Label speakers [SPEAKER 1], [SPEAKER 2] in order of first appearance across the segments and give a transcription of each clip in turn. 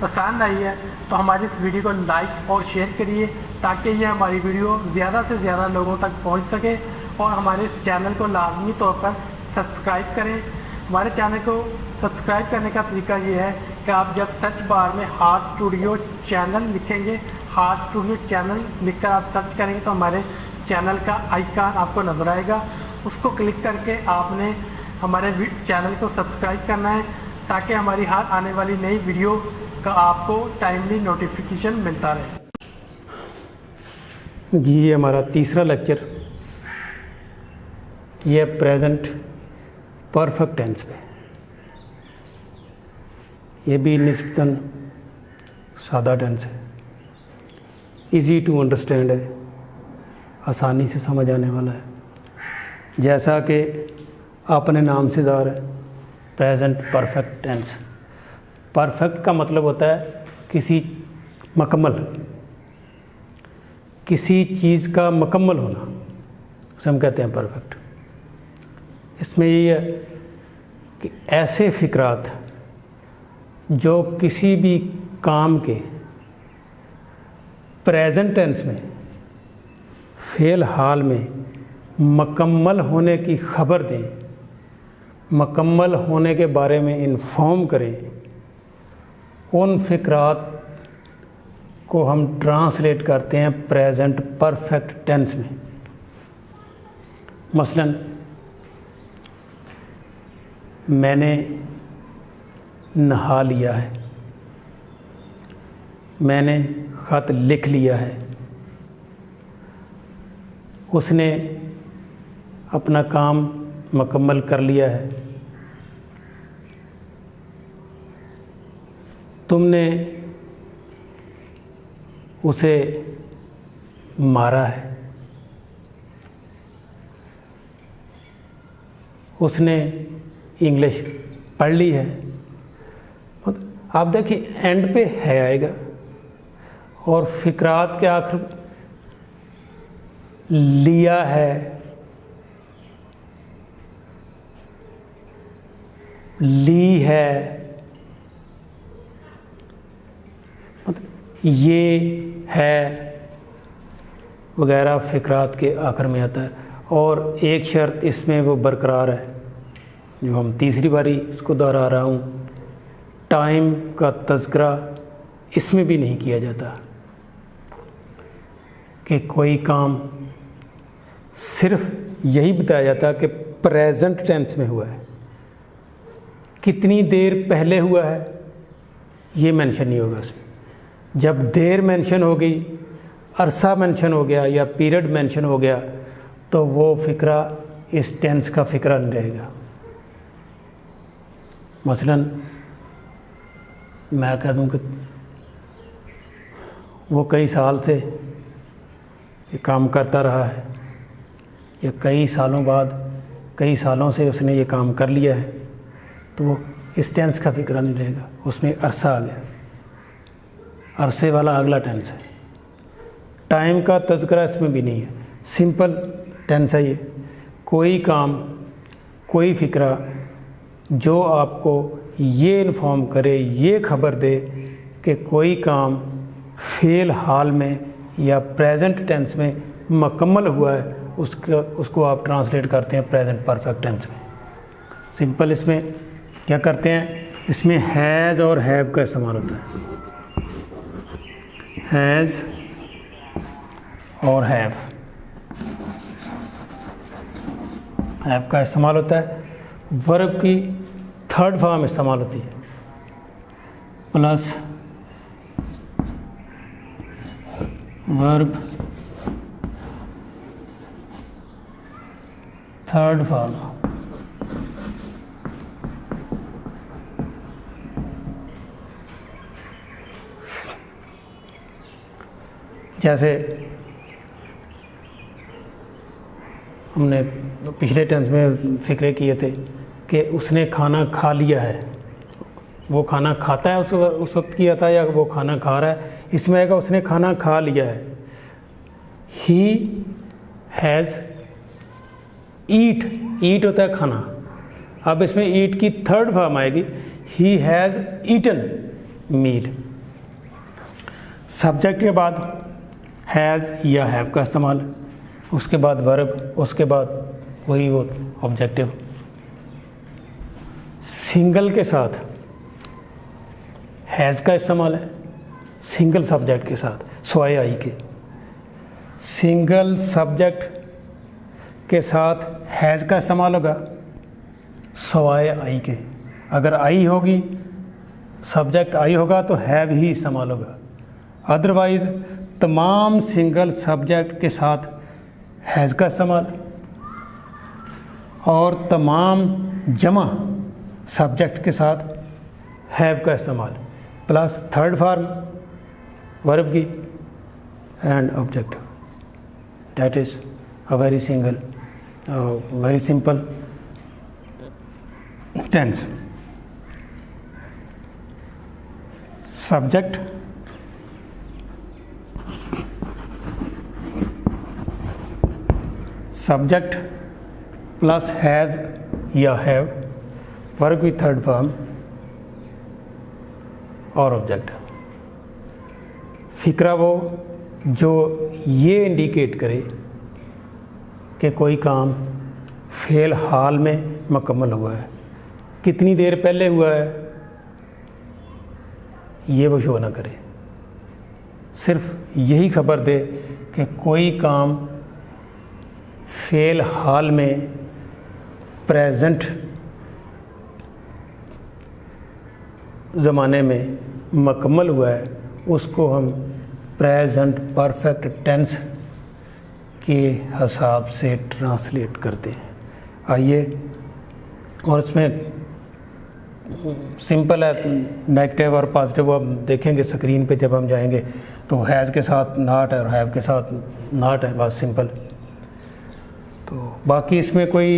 [SPEAKER 1] पसंद आई है तो हमारी इस वीडियो को लाइक और शेयर करिए, ताकि ये हमारी वीडियो ज़्यादा से ज़्यादा लोगों तक पहुंच सके। और हमारे इस चैनल को लाजमी तौर पर सब्सक्राइब करें। हमारे चैनल को सब्सक्राइब करने का तरीका ये है कि आप जब सर्च बार में हार्ट स्टूडियो चैनल लिखेंगे, हार्ट स्टूडियो चैनल लिखकर आप सर्च करेंगे तो हमारे चैनल का आइकन आपको नजर आएगा। उसको क्लिक करके आपने हमारे चैनल को सब्सक्राइब करना है, ताकि हमारी हर आने वाली नई वीडियो का आपको टाइमली नोटिफिकेशन मिलता रहे।
[SPEAKER 2] जी, ये हमारा तीसरा लेक्चर, ये प्रेजेंट परफेक्ट टेंस पे। ये भी निस्बतन सादा टेंस है, इजी टू अंडरस्टैंड है, आसानी से समझ आने वाला है। जैसा कि अपने नाम से ज़ाहिर है, प्रेजेंट परफेक्ट टेंस। परफेक्ट का मतलब होता है किसी मुकम्मल, किसी चीज़ का मुकम्मल होना, उसे हम कहते हैं परफेक्ट। इसमें ये है कि ऐसे फ़िक्रात जो किसी भी काम के प्रेजेंट टेंस में, फ़ेल हाल में मुकम्मल होने की ख़बर दें, मुकम्मल होने के बारे में इन्फॉर्म करें, उन फ़िक्रात को हम ट्रांसलेट करते हैं प्रेजेंट परफेक्ट टेंस में। मसलन, मैंने नहा लिया है, मैंने ख़त लिख लिया है, उसने अपना काम मुकम्मल कर लिया है, तुमने उसे मारा है, उसने इंग्लिश पढ़ ली है। आप देखिए एंड पे है आएगा और फ़िक्रात के आखिर लिया है, ली है, ये है वगैरह फ़िक्रात के आखिर में आता है। और एक शर्त इसमें वो बरकरार है, जो हम तीसरी बारी इसको दोहरा रहा हूँ, टाइम का तज़किरा इसमें भी नहीं किया जाता कि कोई काम सिर्फ यही बताया जाता कि प्रेजेंट टेंस में हुआ है, कितनी देर पहले हुआ है ये मेंशन नहीं होगा उसमें। जब देर मेंशन हो गई, अरसा मेंशन हो गया या पीरियड मेंशन हो गया, तो वो फ़िक्रा इस टेंस का फ़िक्रा नहीं रहेगा। मसलन मैं कह दूं कि वो कई साल से ये काम करता रहा है, या कई सालों बाद, कई सालों से उसने ये काम कर लिया है, तो वो इस टेंस का फ़िक्रा नहीं रहेगा, उसमें अरसा आ गया, अरसे वाला अगला टेंस है। टाइम का तज़किरा इसमें भी नहीं है, सिंपल टेंस है ये। कोई काम, कोई फ़िक्रा जो आपको ये इन्फॉर्म करे, ये ख़बर दे कि कोई काम फ़ेल हाल में या प्रेजेंट टेंस में मुकम्मल हुआ है, उसको आप ट्रांसलेट करते हैं प्रेजेंट परफेक्ट टेंस में। सिंपल इसमें क्या करते हैं, इसमें हैज़ और हैव का इस्तेमाल होता है। हैज़ और हैव का इस्तेमाल होता है। वर्ब की थर्ड फॉर्म इस्तेमाल होती है, प्लस वर्ब थर्ड फॉर्म। जैसे हमने पिछले टेंस में फ़िक्रे किए थे कि उसने खाना खा लिया है, वो खाना खाता है उस वक्त किया था या वो खाना खा रहा है। इसमें आएगा उसने खाना खा लिया है। ही हैज़ ईट होता है खाना। अब इसमें ईट की थर्ड फॉर्म आएगी, he has eaten meal. Subject के बाद हैज़ या हैव का इस्तेमाल, उसके बाद वर्ब, उसके बाद वही वो ऑब्जेक्टिव। सिंगल के साथ हैज़ का इस्तेमाल है, सिंगल सब्जेक्ट के साथ सवाए आई के। सिंगल सब्जेक्ट के साथ हैज़ का इस्तेमाल होगा सवाए आई के। अगर आई होगी, सब्जेक्ट आई होगा तो हैव ही इस्तेमाल होगा। अदरवाइज़ तमाम सिंगल सब्जेक्ट के साथ हैज़ का इस्तेमाल और तमाम जमा सब्जेक्ट के साथ हैव का इस्तेमाल प्लस थर्ड फॉर्म वर्ब की and objective. That is a very simple tense. Subject plus has या हैव, वर्ब की थर्ड फॉर्म और ऑब्जेक्ट। फिक्रा वो जो ये इंडिकेट करे कि कोई काम फ़ेल हाल में मुकम्मल हुआ है, कितनी देर पहले हुआ है ये वो शो ना करे, सिर्फ यही खबर दे कि कोई काम फ़ेल हाल में प्रेजेंट ज़माने में मुकम्मल हुआ है, उसको हम प्रेजेंट परफेक्ट टेंस के हिसाब से ट्रांसलेट करते हैं। आइए, और इसमें सिंपल है, नेगेटिव और पॉजिटिव अब देखेंगे स्क्रीन पे जब हम जाएंगे। तो हैज़ के साथ नॉट है और हैव के साथ नॉट है, बस सिंपल। तो बाकी इसमें कोई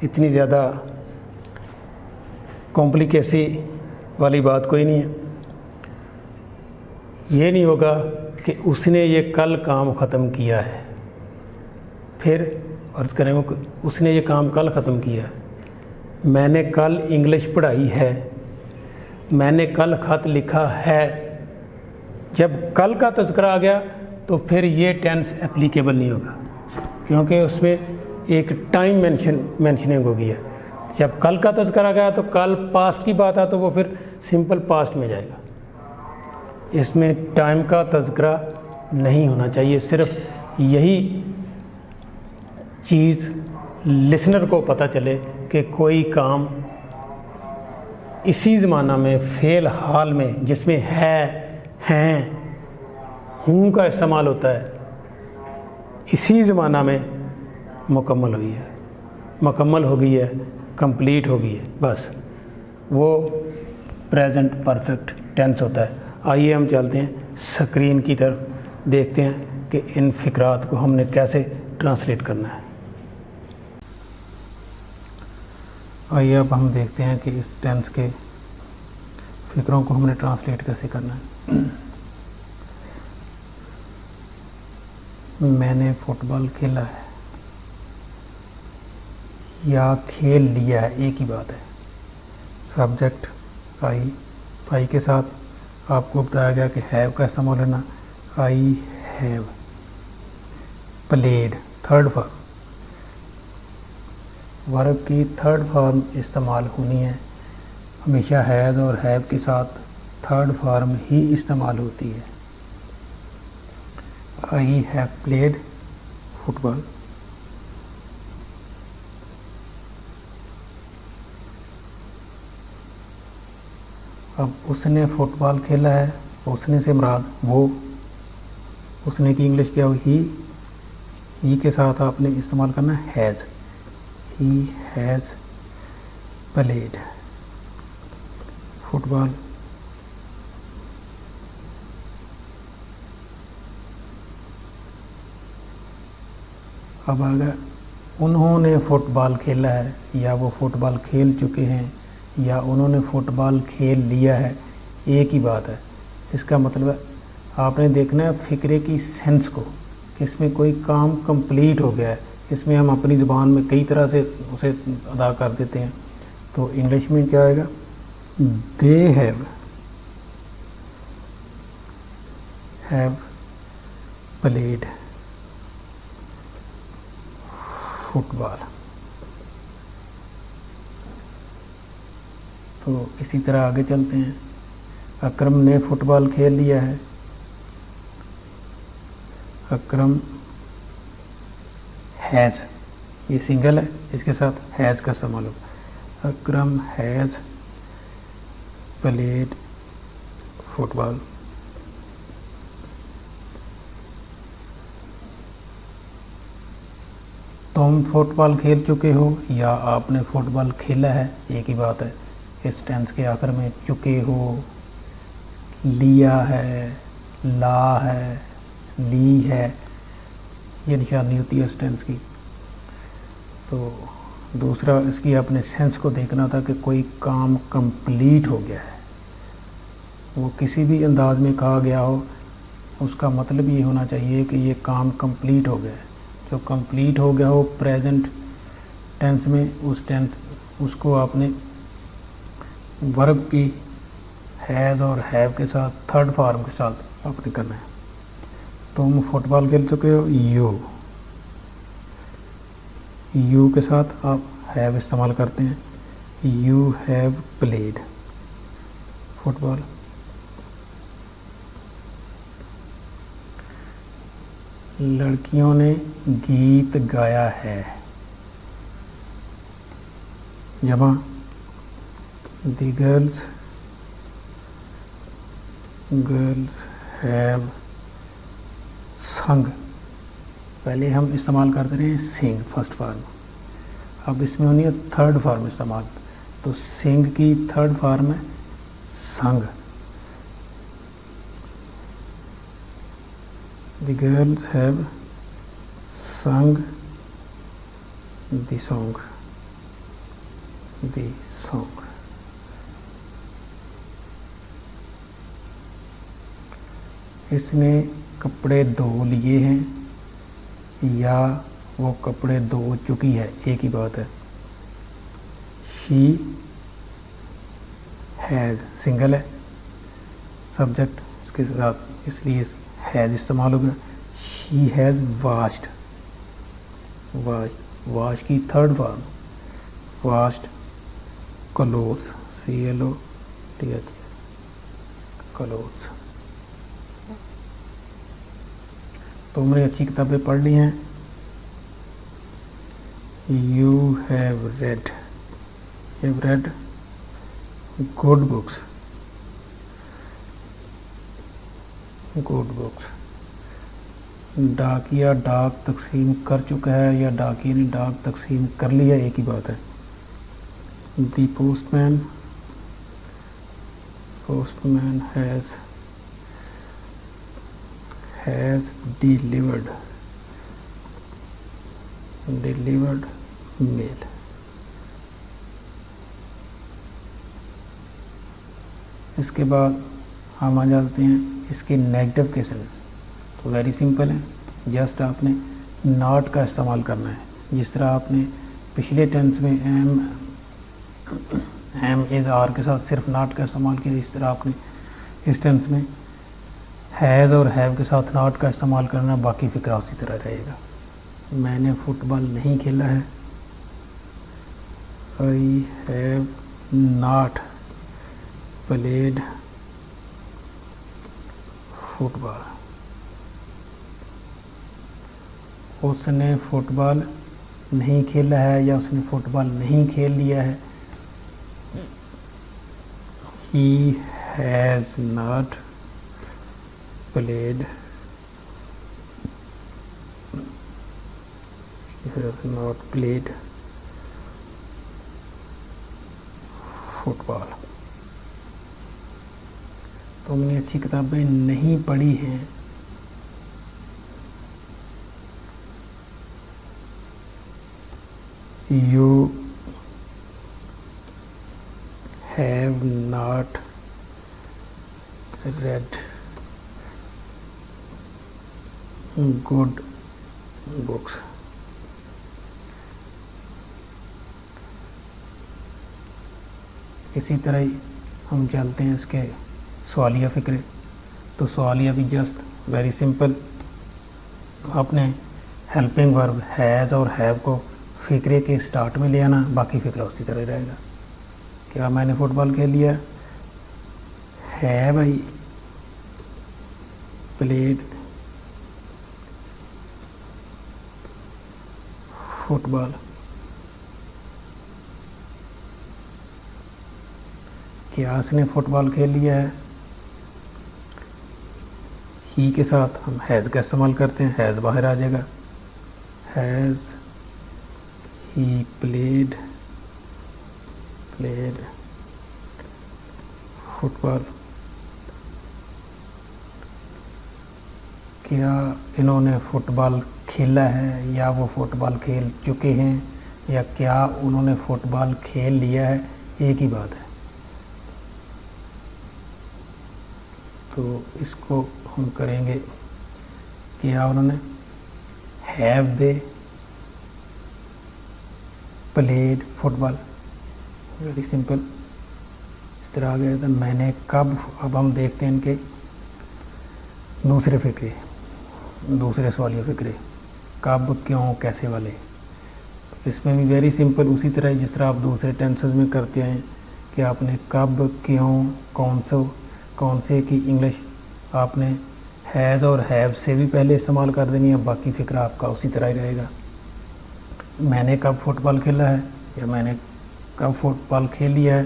[SPEAKER 2] इतनी ज़्यादा कॉम्प्लिकेसी वाली बात कोई नहीं है। ये नहीं होगा कि उसने ये कल काम ख़त्म किया है, फिर अर्ज़ करेंगे उसने ये काम कल ख़त्म किया है, मैंने कल इंग्लिश पढ़ाई है, मैंने कल ख़त लिखा है। जब कल का तज़किरा आ गया तो फिर ये टेंस एप्लीकेबल नहीं होगा, क्योंकि उसमें एक टाइम मेंशनिंग हो गई है। जब कल का तज़किरा गया तो कल पास्ट की बात है तो वो फिर सिंपल पास्ट में जाएगा। इसमें टाइम का तज़किरा नहीं होना चाहिए। सिर्फ यही चीज़ लिसनर को पता चले कि कोई काम इसी ज़माना में फ़ेल हाल में जिसमें है, हैं, हूँ का इस्तेमाल होता है, इसी ज़माना में मुकम्मल हुई है, मुकम्मल हो गई है, कंप्लीट हो गई है, बस वो प्रेजेंट परफेक्ट टेंस होता है। आइए हम चलते हैं स्क्रीन की तरफ, देखते हैं कि इन फ़िक्रात को हमने कैसे ट्रांसलेट करना है। आइए अब हम देखते हैं कि इस टेंस के फ़िक्रों को हमने ट्रांसलेट कैसे करना है। मैंने फुटबॉल खेला है या खेल लिया है, एक ही बात है। सब्जेक्ट आई के साथ आपको बताया गया कि हैव का इस्तेमाल है ना, I have played, third form, verb की थर्ड फॉर्म इस्तेमाल होनी है। हमेशा हैज़ और हैव के साथ थर्ड फॉर्म ही इस्तेमाल होती है। आई हैव प्लेड फुटबॉल, अब उसने फुटबॉल खेला है, उसने से मुराद वो, उसने की इंग्लिश क्या हुई, ही के साथ आपने इस्तेमाल करना has, he has played football. अब अगर उन्होंने फ़ुटबॉल खेला है या वो फ़ुटबॉल खेल चुके हैं या उन्होंने फ़ुटबॉल खेल लिया है, एक ही बात है। इसका मतलब है आपने देखना है फ़िक्रे की सेंस को, कि इसमें कोई काम कंप्लीट हो गया है। इसमें हम अपनी ज़ुबान में कई तरह से उसे अदा कर देते हैं। तो इंग्लिश में क्या आएगा, they have have played football। तो इसी तरह आगे चलते हैं। अकरम ने फुटबॉल खेल लिया है। अकरम हैज़, ये सिंगल है, इसके साथ हैज़ का इस्तेमाल होगा। अकरम हैज़ प्लेड फुटबॉल। तुम फुटबॉल खेल चुके हो या आपने फुटबॉल खेला है, एक ही बात है। इस टेंस के आखिर में चुके हो, लिया है, ला है, ली है, ये निशानी होती है इस टेंस की। तो दूसरा, इसकी अपने सेंस को देखना था कि कोई काम कंप्लीट हो गया है। वो किसी भी अंदाज में कहा गया हो, उसका मतलब ये होना चाहिए कि ये काम कंप्लीट हो गया है। जो कंप्लीट हो गया हो प्रेजेंट टेंस में, उस टेंस उसको आपने वर्ब की हैज़ और हैव के साथ थर्ड फॉर्म के साथ आपने करना है। तुम फुटबॉल खेल चुके हो, यू के साथ आप हैव इस्तेमाल करते हैं। You have played football. लड़कियों ने गीत गाया है, जमा the girls have sung। पहले हम इस्तेमाल करते रहे सिंग फर्स्ट फॉर्म, अब इसमें होनी है थर्ड फॉर्म इस्तेमाल। तो सिंग की थर्ड फॉर्म है संग। The girls have sung the song। इसने कपड़े धो लिए हैं या वो कपड़े धो चुकी है, एक ही बात है। शी हैज़ सिंगल है, सब्जेक्ट इसके साथ, इसलिए हैज़ इस्तेमाल होगा। शी हैज़ वाश्ड, वाश की third form washed clothes, CLOTH clothes. तुमने अच्छी किताबें पढ़ ली हैं। You have read good books. डाकिया डाक तकसीम कर चुका है या डाकिया ने डाक तकसीम कर लिया, एक ही बात है। The postman has delivered mail. इसके बाद हम आ जाते हैं इसके नेगेटिव केस में। तो वेरी सिंपल है, जस्ट आपने नॉट का इस्तेमाल करना है। जिस तरह आपने पिछले टेंस में एम इज़ आर के साथ सिर्फ नॉट का इस्तेमाल किया, इस तरह आपने इस टेंस में हैज़ और हैव के साथ नॉट का इस्तेमाल करना। बाकी फिक्रा उसी तरह रहेगा। मैंने फुटबॉल नहीं खेला है, I have not played football. उसने फुटबॉल नहीं खेला है या उसने फुटबॉल नहीं खेल लिया है। He has not played football. तुमने अच्छी किताबें नहीं पढ़ी हैं। You have not read good books। इसी तरह ही हम चलते हैं इसके सवालिया फ़िक्रे। तो सवालिया भी जस्ट वेरी सिंपल। आपने हेल्पिंग वर्ब हैज़ और हैव को फ़िक्रे के स्टार्ट में ले आना, बाकी फ़िक्रा उसी तरह रहेगा। क्या मैंने फ़ुटबॉल खेल लिया, हैव आई प्लेड फुटबॉल। क्या उसने फुटबॉल खेल लिया है, ही के साथ हम हैज़ का इस्तेमाल करते हैं, हैज़ बाहर आ जाएगा। Has he played football. क्या इन्होंने फ़ुटबॉल खेला है, या वो फ़ुटबॉल खेल चुके हैं, या क्या उन्होंने फ़ुटबॉल खेल लिया है, एक ही बात है। तो इसको हम करेंगे, क्या उन्होंने have they played football. Very simple, इस तरह आ गया था। मैंने कब, अब हम देखते हैं इनके दूसरे फ़िक्रे, दूसरे सवालिया फ़िक्रे, कब, क्यों, कैसे वाले। इसमें भी वेरी सिंपल, उसी तरह जिस तरह आप दूसरे टेंसेस में करते हैं कि आपने कब, क्यों, कौन से की इंग्लिश आपने हैज़ और हैव से भी पहले इस्तेमाल कर देनी है, बाकी फ़िक्रा आपका उसी तरह ही रहेगा। मैंने कब फुटबॉल खेला है, या मैंने कब फुटबॉल खेल लिया है,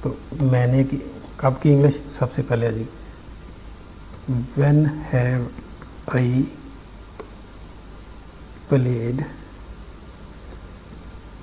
[SPEAKER 2] तो मैंने की कब की इंग्लिश सबसे पहले आ जाएगी, when have I played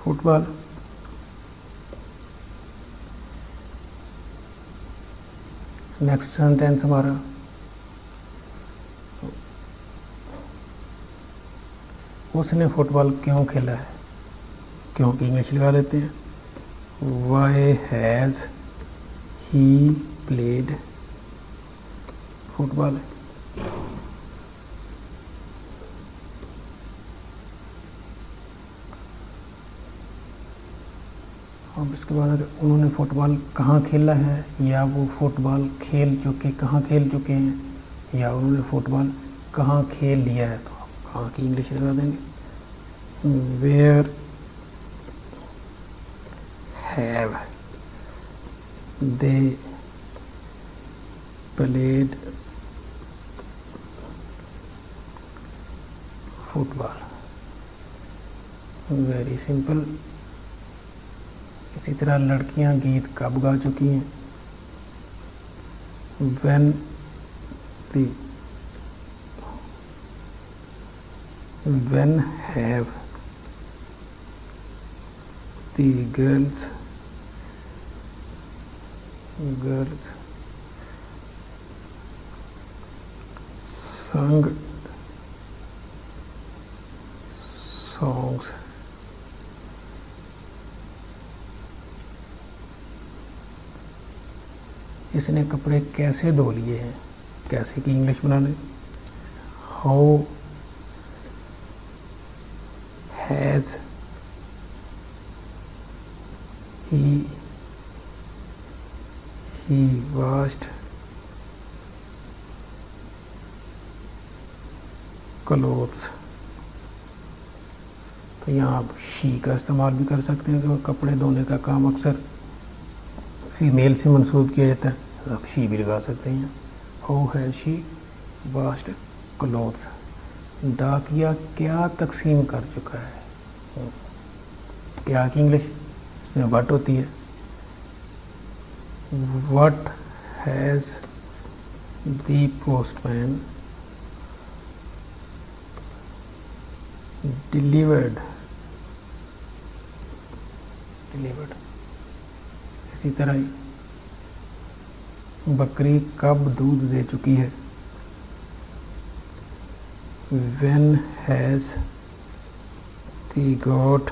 [SPEAKER 2] football. Next sentence हमारा, उसने फुटबॉल क्यों खेला है, क्यों की इंग्लिश लगा लेते हैं, why has he played football. अब इसके बाद अगर उन्होंने फ़ुटबॉल कहाँ खेला है, या वो फ़ुटबॉल कहाँ खेल चुके हैं, या उन्होंने फ़ुटबॉल कहाँ खेल लिया है, तो आप कहाँ की इंग्लिश लगा देंगे, where have they played football. Very simple. इसी तरह लड़कियां गीत कब गा चुकी हैं, when have the girls sung songs इसने कपड़े कैसे धो लिए हैं, कैसे की इंग्लिश बनाने, how has he washed clothes। तो यहाँ आप शी का इस्तेमाल भी कर सकते हैं, कि कपड़े धोने का काम अक्सर फीमेल से मंसूब किया जाता है, आप शी भी लगा सकते हैं। How has she washed clothes. डाकिया क्या तकसीम कर चुका है, क्या की इंग्लिश इसमें वट होती है, what has the postman delivered. इसी तरह ही बकरी कब दूध दे चुकी है, when has the goat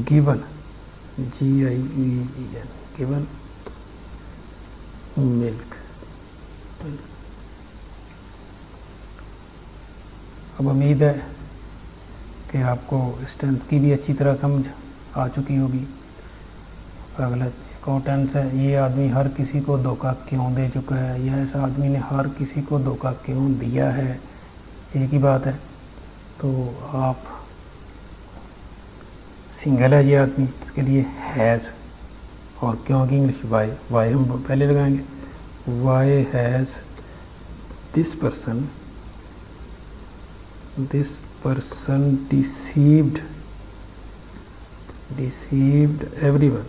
[SPEAKER 2] given given milk। अब उम्मीद है कि आपको इस टेंस की भी अच्छी तरह समझ आ चुकी होगी। अगला एक का टेंस है, ये आदमी हर किसी को धोखा क्यों दे चुका है, या इस आदमी ने हर किसी को धोखा क्यों दिया है, एक ही बात है। तो आप सिंगल है ये आदमी, इसके लिए हैज़, और क्यों की इंग्लिश वाई हम पहले लगाएंगे। Why has this person deceived everyone।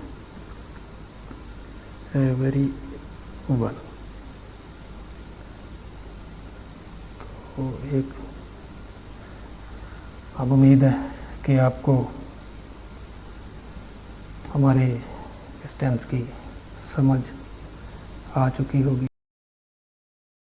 [SPEAKER 2] तो एक अब उम्मीद है कि आपको हमारे इस टेंस की समझ आ चुकी होगी।